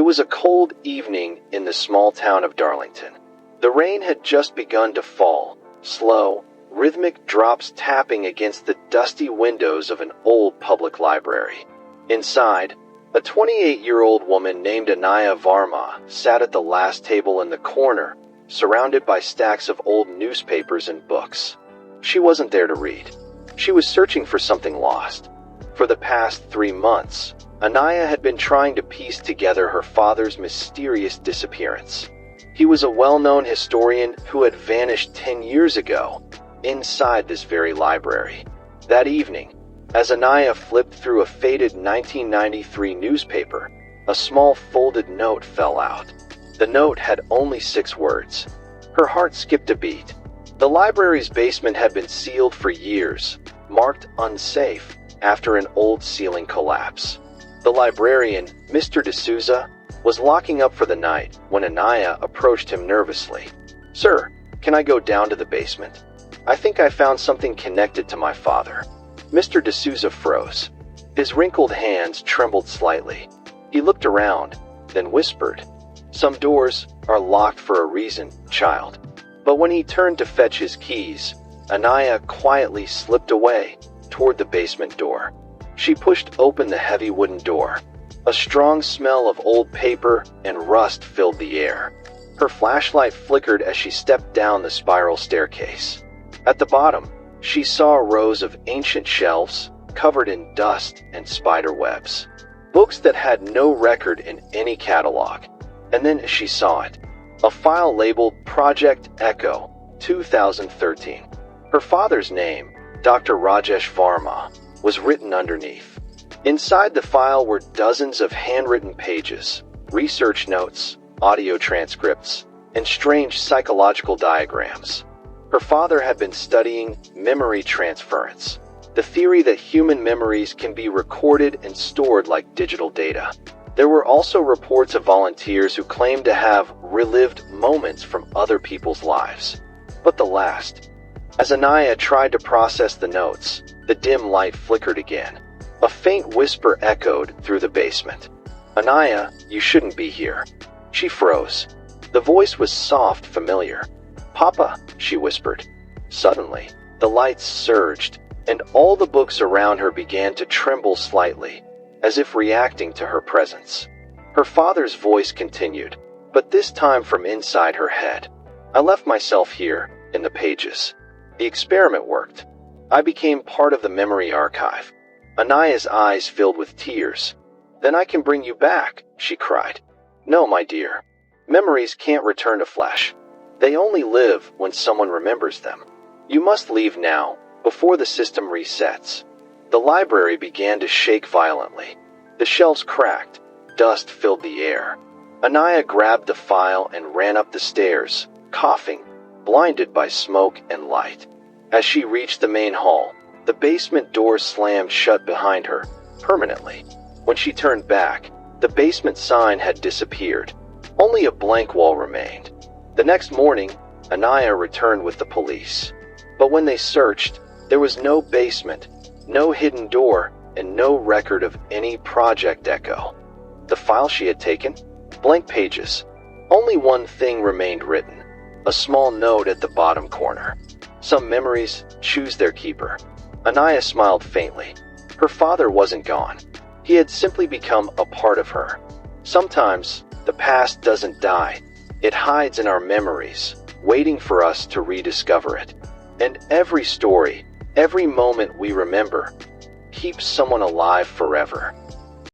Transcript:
was a cold evening in the small town of Darlington. The rain had just begun to fall, slow, rhythmic drops tapping against the dusty windows of an old public library. Inside, a 28-year-old woman named Anaya Varma sat at the last table in the corner, surrounded by stacks of old newspapers and books. She wasn't there to read. She was searching for something lost. For the past 3 months, Anaya had been trying to piece together her father's mysterious disappearance. He was a well-known historian who had vanished 10 years ago, inside this very library. That evening, as Anaya flipped through a faded 1993 newspaper, a small folded note fell out. The note had only 6 words. Her heart skipped a beat. The library's basement had been sealed for years, marked unsafe after an old ceiling collapse. The librarian, Mr. D'Souza, was locking up for the night when Anaya approached him nervously. "Sir, can I go down to the basement? I think I found something connected to my father." Mr. D'Souza froze. His wrinkled hands trembled slightly. He looked around, then whispered, "Some doors are locked for a reason, child." But when he turned to fetch his keys, Anaya quietly slipped away toward the basement door. She pushed open the heavy wooden door. A strong smell of old paper and rust filled the air. Her flashlight flickered as she stepped down the spiral staircase. At the bottom, she saw rows of ancient shelves covered in dust and spider webs. Books that had no record in any catalog. And then she saw it. A file labeled Project Echo, 2013. Her father's name, Dr. Rajesh Varma, was written underneath. Inside the file were dozens of handwritten pages, research notes, audio transcripts, and strange psychological diagrams. Her father had been studying memory transference, the theory that human memories can be recorded and stored like digital data. There were also reports of volunteers who claimed to have relived moments from other people's lives. But the last. As Anaya tried to process the notes, the dim light flickered again. A faint whisper echoed through the basement. "Anaya, you shouldn't be here." She froze. The voice was soft, familiar. "Papa," she whispered. Suddenly, the lights surged, and all the books around her began to tremble slightly, as if reacting to her presence. Her father's voice continued, but this time from inside her head. "I left myself here, in the pages. The experiment worked. I became part of the memory archive." Anaya's eyes filled with tears. "Then I can bring you back," she cried. "No, my dear. Memories can't return to flesh. They only live when someone remembers them. You must leave now, before the system resets." The library began to shake violently. The shelves cracked. Dust filled the air. Anaya grabbed the file and ran up the stairs, coughing, blinded by smoke and light. As she reached the main hall, the basement door slammed shut behind her, permanently. When she turned back, the basement sign had disappeared. Only a blank wall remained. The next morning, Anaya returned with the police. But when they searched, there was no basement, no hidden door, and no record of any Project Echo. The file she had taken? Blank pages. Only one thing remained written. A small note at the bottom corner. "Some memories choose their keeper." Anaya smiled faintly. Her father wasn't gone. He had simply become a part of her. Sometimes, the past doesn't die. It hides in our memories, waiting for us to rediscover it. And every story, every moment we remember, keeps someone alive forever.